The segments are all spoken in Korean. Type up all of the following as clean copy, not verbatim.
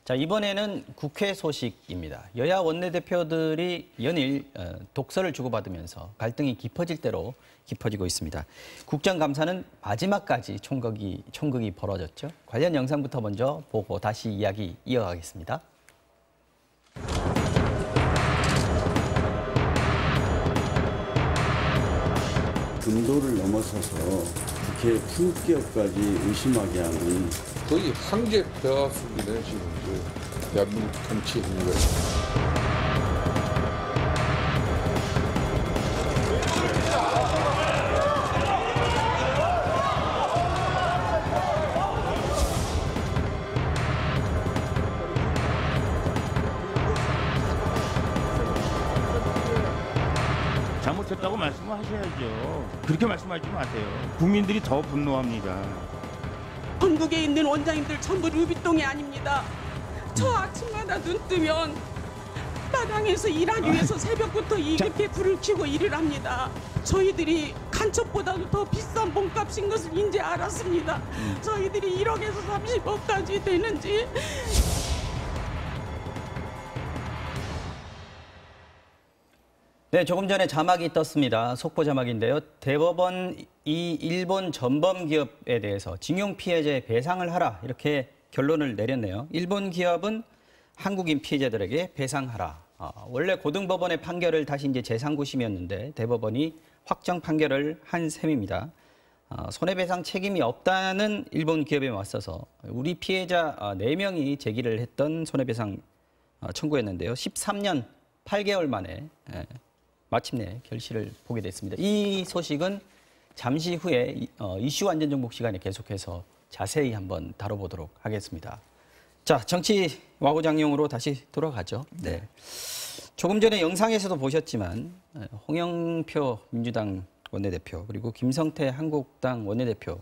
자, 이번에는 국회 소식입니다. 여야 원내대표들이 연일 독서를 주고받으면서 갈등이 깊어질 대로 깊어지고 있습니다. 국정감사는 마지막까지 총극이 벌어졌죠. 관련 영상부터 먼저 보고 다시 이야기 이어가겠습니다. 금도를 넘어서서 국회 품격까지 의심하게 하는 거의 황제 폐하 수준의 지금 대한민국 정치에 있는 거예요. 잘못했다고 말씀을 하셔야죠. 그렇게 말씀하지 마세요. 국민들이 더 분노합니다. 전국에 있는 원장님들 전부 루비똥이 아닙니다. 저 아침마다 눈 뜨면 마당에서 일하기 위해서 새벽부터 이렇게 불을 켜고 일을 합니다. 저희들이 간첩보다도 더 비싼 몸값인 것을 이제 알았습니다. 저희들이 1억에서 30억까지 되는지. 네, 조금 전에 자막이 떴습니다. 속보 자막인데요. 대법원 이 일본 전범 기업에 대해서 징용 피해자의 배상을 하라 이렇게 결론을 내렸네요. 일본 기업은 한국인 피해자들에게 배상하라. 원래 고등법원의 판결을 다시 이제 재상고심이었는데 대법원이 확정 판결을 한 셈입니다. 손해배상 책임이 없다는 일본 기업에 맞서서 우리 피해자 4명이 제기를 했던 손해배상 청구였는데요. 13년 8개월 만에 마침내 결실을 보게 됐습니다. 이 소식은 잠시 후에 이슈 안전 정복 시간에 계속해서 자세히 한번 다뤄보도록 하겠습니다. 자, 정치 와구장용으로 다시 돌아가죠. 네. 조금 전에 영상에서도 보셨지만 홍영표 민주당 원내대표 그리고 김성태 한국당 원내대표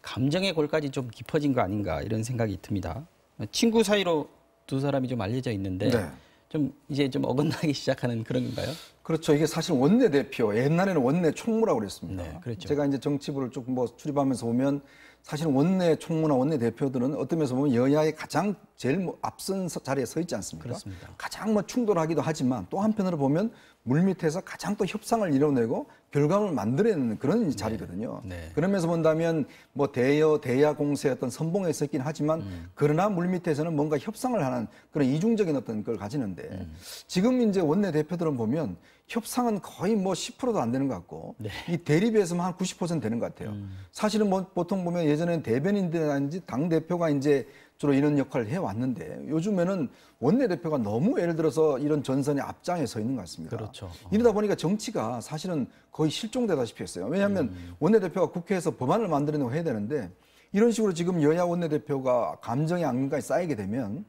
감정의 골까지 좀 깊어진 거 아닌가 이런 생각이 듭니다. 친구 사이로 두 사람이 좀 알려져 있는데 네. 이제 좀 어긋나기 시작하는 그런 건가요? 그렇죠. 이게 사실 원내대표, 옛날에는 원내 총무라고 그랬습니다. 네, 그렇죠. 제가 이제 정치부를 조금 출입하면서 보면 사실 원내 총무나 원내 대표들은 어떤 면에서 보면 여야의 가장 제일 앞선 자리에 서 있지 않습니까? 그렇습니다. 가장 충돌하기도 하지만 또 한편으로 보면 물밑에서 가장 또 협상을 이뤄내고 결과물을 만들어내는 그런 자리거든요. 네. 그런 면에서 본다면 뭐 대야 공세의 어떤 선봉에 서 있긴 하지만 그러나 물밑에서는 뭔가 협상을 하는 그런 이중적인 어떤 걸 가지는데 지금 이제 원내 대표들은 보면 협상은 거의 뭐 10%도 안 되는 것 같고 네. 이 대립에서만 한 90% 되는 것 같아요. 사실은 뭐 보통 보면 예전에는 대변인들이라든지 당 대표가 이제 주로 이런 역할을 해왔는데 요즘에는 원내대표가 너무 예를 들어서 이런 전선의 앞장에 서 있는 것 같습니다. 그렇죠. 이러다 보니까 정치가 사실은 거의 실종되다시피 했어요. 왜냐하면 원내대표가 국회에서 법안을 만들어내고 해야 되는데 이런 식으로 지금 여야 원내대표가 감정의 악물까지 쌓이게 되면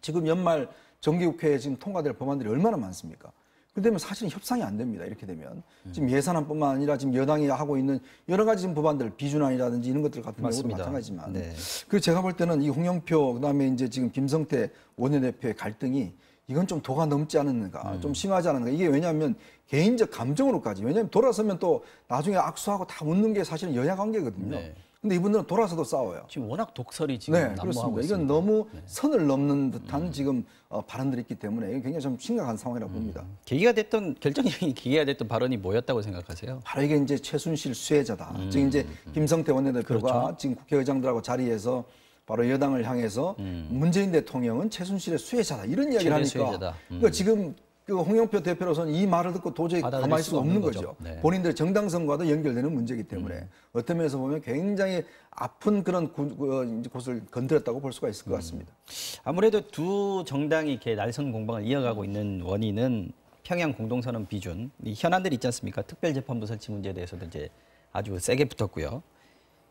지금 연말 정기국회에 지금 통과될 법안들이 얼마나 많습니까? 그러면 사실은 협상이 안 됩니다. 이렇게 되면 지금 예산안뿐만 아니라 지금 여당이 하고 있는 여러 가지 지금 법안들 비준안이라든지 이런 것들 같은 경우도 마찬가지지만 네. 그래서 제가 볼 때는 이 홍영표 그다음에 이제 지금 김성태 원내대표의 갈등이 이건 좀 도가 넘지 않았는가, 좀 심하지 않았는가. 이게 왜냐하면 개인적 감정으로까지 왜냐하면 돌아서면 또 나중에 악수하고 다 웃는 게 사실은 여야 관계거든요. 네. 근데 이분들은 돌아서도 싸워요. 지금 워낙 독설이 지금 네, 난무하고 그렇습니다. 있습니다. 이건 너무 선을 넘는 듯한 지금 발언들이 있기 때문에 이건 굉장히 좀 심각한 상황이라고 봅니다. 결정적인 계기가 됐던 발언이 뭐였다고 생각하세요? 바로 이게 이제 최순실 수혜자다. 지금 이제 김성태 원내대표가 그렇죠. 지금 국회의장들하고 자리에서 바로 여당을 향해서 문재인 대통령은 최순실의 수혜자다. 이런 이야기를 하니까 수혜자다. 그러니까 지금 그 홍영표 대표로서는 이 말을 듣고 도저히 받아들일 가만히 있을 수가 수 없는 없는 거죠. 거죠. 네. 본인들의 정당성과도 연결되는 문제이기 때문에 어떤 면에서 보면 굉장히 아픈 그런 곳을 건드렸다고 볼 수가 있을 것 같습니다. 아무래도 두 정당이 이렇게 날선 공방을 이어가고 있는 원인은 평양 공동선언 비준, 이 현안들 있지 않습니까? 특별재판부 설치 문제에 대해서도 이제 아주 세게 붙었고요.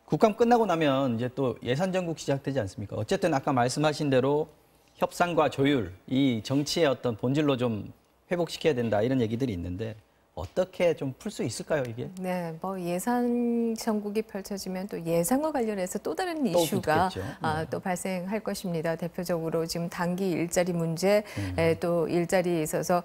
국감 끝나고 나면 이제 또 예산 전국 시작되지 않습니까? 어쨌든 아까 말씀하신 대로 협상과 조율, 이 정치의 어떤 본질로 좀 회복시켜야 된다 이런 얘기들이 있는데 어떻게 좀 풀 수 있을까요, 이게? 네, 뭐 예산 전국이 펼쳐지면 또 예산과 관련해서 또 다른 이슈가 또 발생할 것입니다. 대표적으로 지금 단기 일자리 문제, 또 일자리에 있어서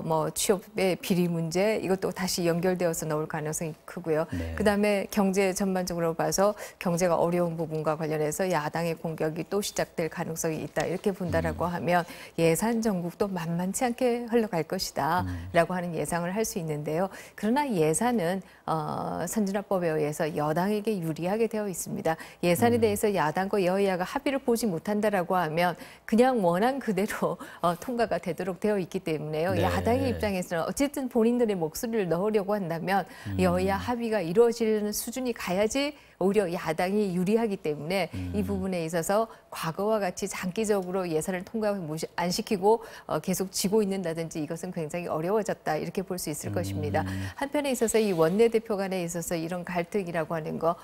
뭐 취업의 비리 문제, 이것도 다시 연결되어서 나올 가능성이 크고요. 네. 그다음에 경제 전반적으로 봐서 경제가 어려운 부분과 관련해서 야당의 공격이 또 시작될 가능성이 있다. 이렇게 본다라고 하면 예산 전국도 만만치 않게 흘러갈 것이다라고 하는 예상을 할 수 있는. 인데요. 그러나 예산은 선진화법에 의해서 여당에게 유리하게 되어 있습니다. 예산에 대해서 야당과 여야가 합의를 보지 못한다라고 하면 그냥 원안 그대로 통과가 되도록 되어 있기 때문에요. 네. 야당의 입장에서는 어쨌든 본인들의 목소리를 넣으려고 한다면 여야 합의가 이루어지는 수준이 가야지 오히려 야당이 유리하기 때문에 이 부분에 있어서 과거와 같이 장기적으로 예산을 통과 안 시키고 계속 지고 있는다든지 이것은 굉장히 어려워졌다 이렇게 볼 수 있을 것입니다. 한편에 있어서 이 원내대표 간에 있어서 이런 갈등이라고 하는 거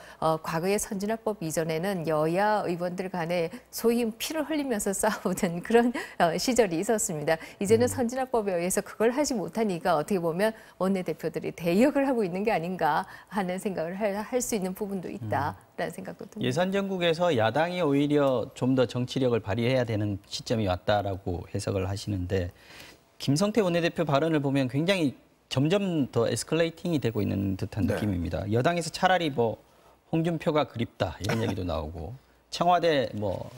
과거의 선진화법 이전에는 여야 의원들 간에 소위 피를 흘리면서 싸우던 그런 시절이 있었습니다. 이제는 선진화법에 의해서 그걸 하지 못하니까 어떻게 보면 원내대표들이 대역을 하고 있는 게 아닌가 하는 생각을 할 수 있는 부분도 있다라는 생각도 듭니다. 예산 전국에서 야당이 오히려 좀 더 정치력을 발휘해야 되는 시점이 왔다라고 해석을 하시는데 김성태 원내대표 발언을 보면 굉장히 점점 더 에스컬레이팅이 되고 있는 듯한 느낌입니다. 여당에서 차라리 뭐 홍준표가 그립다 이런 얘기도 나오고 청와대 뭐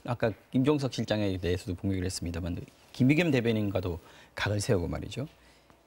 아까 김종석 실장에 대해서도 공격을 했습니다만 김의겸 대변인과도 각을 세우고 말이죠.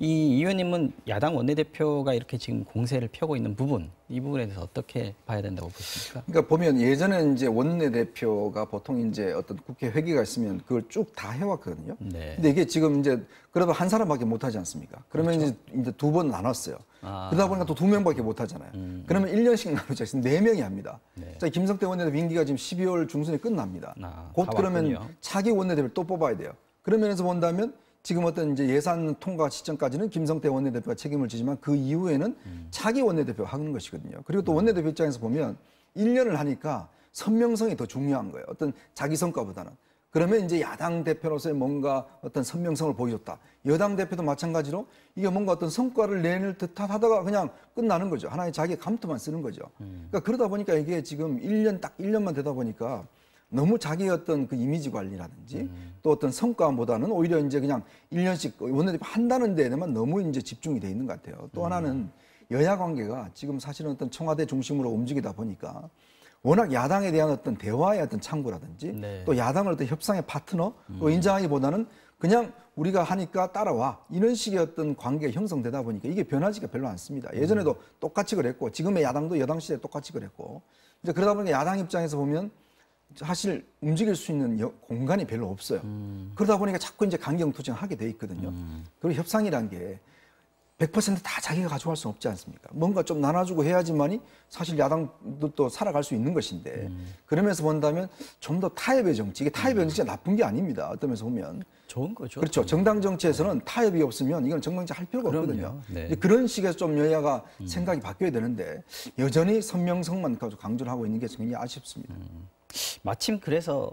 이 의원님은 야당 원내대표가 이렇게 지금 공세를 펴고 있는 부분, 이 부분에 대해서 어떻게 봐야 된다고 보십니까? 그러니까 보면 예전에 이제 원내대표가 보통 이제 어떤 국회 회기가 있으면 그걸 쭉 다 해왔거든요. 네. 근데 이게 지금 이제 그래도 한 사람밖에 못 하지 않습니까? 그러면 그렇죠. 이제 두 번 나눴어요. 그러다 보니까 또 두 명밖에 못 하잖아요. 그러면 1년씩 나누자. 4명이 합니다. 네. 자, 김성태 원내대표 임기가 지금 12월 중순에 끝납니다. 곧 다 그러면 왔군요. 차기 원내대표를 또 뽑아야 돼요. 그런 면에서 본다면 지금 어떤 이제 예산 통과 시점까지는 김성태 원내대표가 책임을 지지만 그 이후에는 차기 원내대표가 하는 것이거든요. 그리고 또 원내대표 입장에서 보면 1년을 하니까 선명성이 더 중요한 거예요. 어떤 자기 성과보다는. 그러면 이제 야당 대표로서의 뭔가 어떤 선명성을 보여줬다. 여당 대표도 마찬가지로 이게 뭔가 어떤 성과를 내낼 듯한 하다가 그냥 끝나는 거죠. 하나의 자기 감투만 쓰는 거죠. 그러니까 그러다 보니까 이게 지금 1년만 되다 보니까 너무 자기의 어떤 그 이미지 관리라든지 또 어떤 성과보다는 오히려 이제 그냥 1년씩 원내대표 한다는 데에만 너무 이제 집중이 돼 있는 것 같아요. 또 하나는 여야 관계가 지금 사실은 어떤 청와대 중심으로 움직이다 보니까 워낙 야당에 대한 어떤 대화의 어떤 창구라든지 또 야당을 어떤 협상의 파트너 또 인정하기보다는 그냥 우리가 하니까 따라와 이런 식의 어떤 관계가 형성되다 보니까 이게 변하지가 별로 않습니다. 예전에도 똑같이 그랬고 지금의 야당도 여당 시대에 똑같이 그랬고 이제 그러다 보니까 야당 입장에서 보면 사실 움직일 수 있는 공간이 별로 없어요. 그러다 보니까 자꾸 이제 강경투쟁하게 돼 있거든요. 그리고 협상이란 게 100% 다 자기가 가져갈 수 없지 않습니까? 뭔가 좀 나눠주고 해야지만이 사실 야당도 또 살아갈 수 있는 것인데 그러면서 본다면 좀 더 타협의 정치, 이게 타협의 정치가 나쁜 게 아닙니다. 어떤 면에서 보면. 좋은 거죠. 그렇죠. 정당 정치에서는 타협이 없으면 이건 정당 정치 할 필요가 없거든요. 네. 그런 식에서 좀 여야가 생각이 바뀌어야 되는데 여전히 선명성만 강조를 하고 있는 게 굉장히 아쉽습니다. 마침 그래서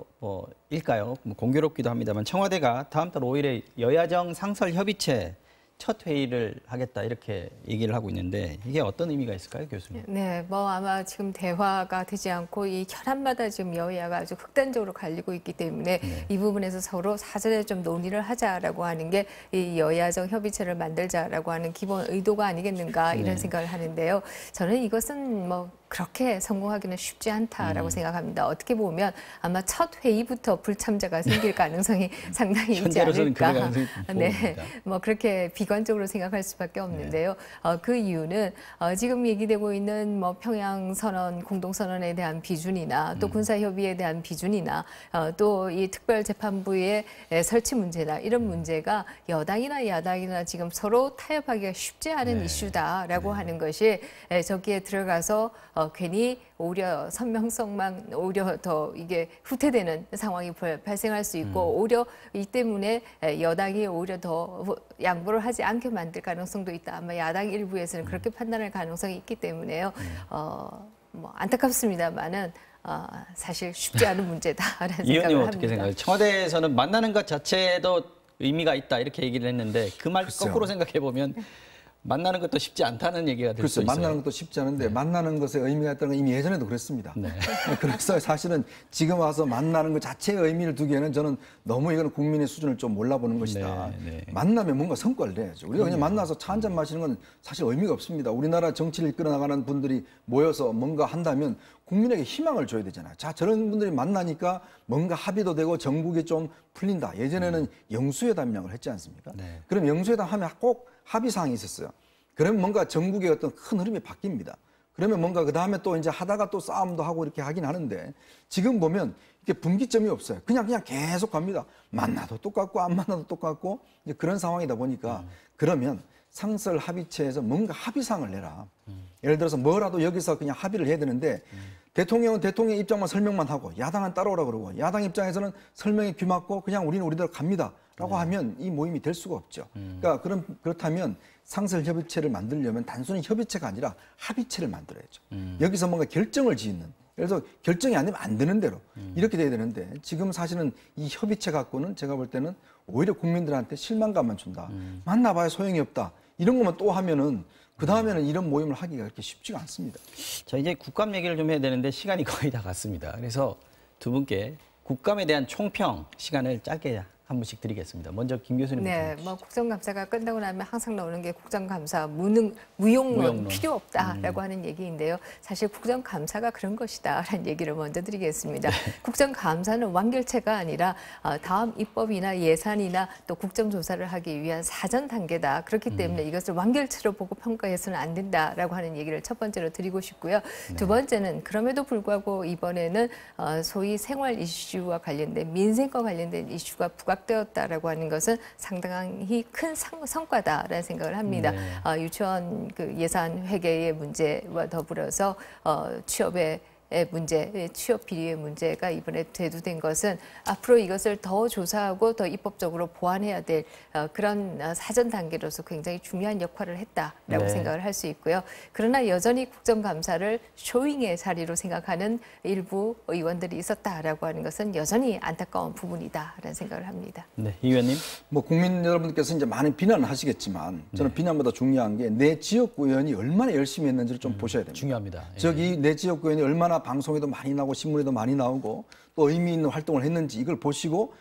일까요? 뭐 공교롭기도 합니다만 청와대가 다음 달 5일에 여야정 상설협의체 첫 회의를 하겠다 이렇게 얘기를 하고 있는데 이게 어떤 의미가 있을까요, 교수님? 네, 뭐 아마 지금 대화가 되지 않고 이 혈안마다 지금 여야가 아주 극단적으로 갈리고 있기 때문에 이 부분에서 서로 사전에 좀 논의를 하자라고 하는 게 이 여야정 협의체를 만들자라고 하는 기본 의도가 아니겠는가 이런 생각을 하는데요. 저는 이것은 뭐 그렇게 성공하기는 쉽지 않다라고 생각합니다. 어떻게 보면 아마 첫 회의부터 불참자가 생길 가능성이 상당히 있지 현재로서는 그럴 않을까. 가능성이 네, 보입니다. 뭐 그렇게 비관적으로 생각할 수밖에 없는데요. 그 이유는 지금 얘기되고 있는 뭐 평양 선언, 공동 선언에 대한 비준이나 또 군사 협의에 대한 비준이나 또 이 특별재판부의 설치 문제나 이런 문제가 여당이나 야당이나 지금 서로 타협하기가 쉽지 않은 이슈다라고 하는 것이 저기에 들어가서 괜히 오히려 선명성만 오히려 더 이게 후퇴되는 상황이 발생할 수 있고 오히려 이 때문에 여당이 오히려 더 양보를 하지 않게 만들 가능성도 있다. 아마 야당 일부에서는 그렇게 판단할 가능성이 있기 때문에요. 뭐 안타깝습니다만은 사실 쉽지 않은 문제다라는 생각을 의원님 합니다. 어떻게 생각해요? 청와대에서는 만나는 것 자체도 의미가 있다 이렇게 얘기를 했는데 그 말 글쎄요. 거꾸로 생각해 보면 만나는 것도 쉽지 않다는 얘기가 될 수 글쎄요, 있어요. 만나는 것도 쉽지 않은데 만나는 것에 의미가 있다는 건 이미 예전에도 그랬습니다. 네. 그래서 사실은 지금 와서 만나는 것 자체의 의미를 두기에는 저는 너무 이거는 국민의 수준을 좀 몰라보는 것이다. 네. 만나면 뭔가 성과를 내야죠. 우리가 그냥 만나서 차 한잔 마시는 건 사실 의미가 없습니다. 우리나라 정치를 이끌어 나가는 분들이 모여서 뭔가 한다면 국민에게 희망을 줘야 되잖아요. 자, 저런 분들이 만나니까 뭔가 합의도 되고 정국이 좀 풀린다. 예전에는 영수회담이라고 했지 않습니까? 네. 그럼 영수회담 하면 꼭 합의사항이 있었어요. 그러면 뭔가 전국의 어떤 큰 흐름이 바뀝니다. 그러면 뭔가 그 다음에 또 이제 하다가 또 싸움도 하고 이렇게 하긴 하는데 지금 보면 이게 분기점이 없어요. 그냥 계속 갑니다. 만나도 똑같고 안 만나도 똑같고 이제 그런 상황이다 보니까 그러면 상설 합의체에서 뭔가 합의사항을 내라. 예를 들어서 뭐라도 여기서 그냥 합의를 해야 되는데 대통령은 대통령 입장만 설명만 하고 야당은 따라오라 그러고 야당 입장에서는 설명에 귀맞고 그냥 우리는 우리대로 갑니다. 라고 하면 이 모임이 될 수가 없죠. 그러니까 그렇다면 상설 협의체를 만들려면 단순히 협의체가 아니라 합의체를 만들어야죠. 여기서 뭔가 결정을 짓는. 그래서 결정이 안 되면 안 되는 대로 이렇게 돼야 되는데 지금 사실은 이 협의체 갖고는 제가 볼 때는 오히려 국민들한테 실망감만 준다. 만나봐야 소용이 없다. 이런 것만 또 하면은 그 다음에는 이런 모임을 하기가 그렇게 쉽지가 않습니다. 자, 이제 국감 얘기를 좀 해야 되는데 시간이 거의 다 갔습니다. 그래서 두 분께 국감에 대한 총평 시간을 짧게 한 분씩 드리겠습니다. 먼저 김 교수님. 네, 뭐 국정감사가 끝나고 나면 항상 나오는 게 국정감사 무용론 필요 없다라고 하는 얘기인데요. 사실 국정감사가 그런 것이다라는 얘기를 먼저 드리겠습니다. 국정감사는 완결체가 아니라 다음 입법이나 예산이나 또 국정조사를 하기 위한 사전 단계다. 그렇기 때문에 이것을 완결체로 보고 평가해서는 안 된다라고 하는 얘기를 첫 번째로 드리고 싶고요. 두 번째는 그럼에도 불구하고 이번에는 소위 생활 이슈와 관련된 민생과 관련된 이슈가 부각되었다라고 하는 것은 상당히 큰 성과다라는 생각을 합니다. 네. 유치원 그 예산 회계의 문제와 더불어서 취업의 문제, 취업 비리의 문제가 이번에 대두된 것은 앞으로 이것을 더 조사하고 더 입법적으로 보완해야 될 그런 사전 단계로서 굉장히 중요한 역할을 했다라고 네. 생각을 할 수 있고요. 그러나 여전히 국정감사를 쇼잉의 자리로 생각하는 일부 의원들이 있었다라고 하는 것은 여전히 안타까운 부분이다라는 생각을 합니다. 네, 이 의원님. 뭐 국민 여러분들께서 이제 많은 비난을 하시겠지만 저는 비난보다 중요한 게 내 지역구 의원이 얼마나 열심히 했는지를 좀 보셔야 됩니다. 중요합니다. 저기 내 지역구 의원이 얼마나 방송에도 많이 나오고 신문에도 많이 나오고 또 의미 있는 활동을 했는지 이걸 보시고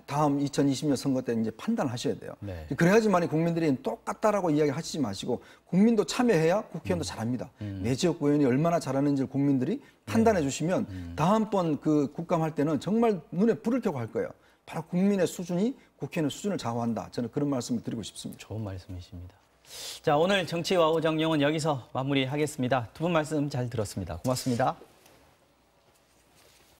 다음 2020년 선거 때 이제 판단하셔야 돼요. 네. 그래야지만이 국민들이 똑같다라고 이야기하시지 마시고 국민도 참여해야 국회의원도 잘합니다. 내 지역구 의원이 얼마나 잘하는지를 국민들이 판단해 주시면 다음번 그 국감할 때는 정말 눈에 불을 켜고 할 거예요. 바로 국민의 수준이 국회의원의 수준을 좌우한다. 저는 그런 말씀을 드리고 싶습니다. 좋은 말씀이십니다. 자, 오늘 정치와우 정령은 여기서 마무리하겠습니다. 두 분 말씀 잘 들었습니다. 고맙습니다.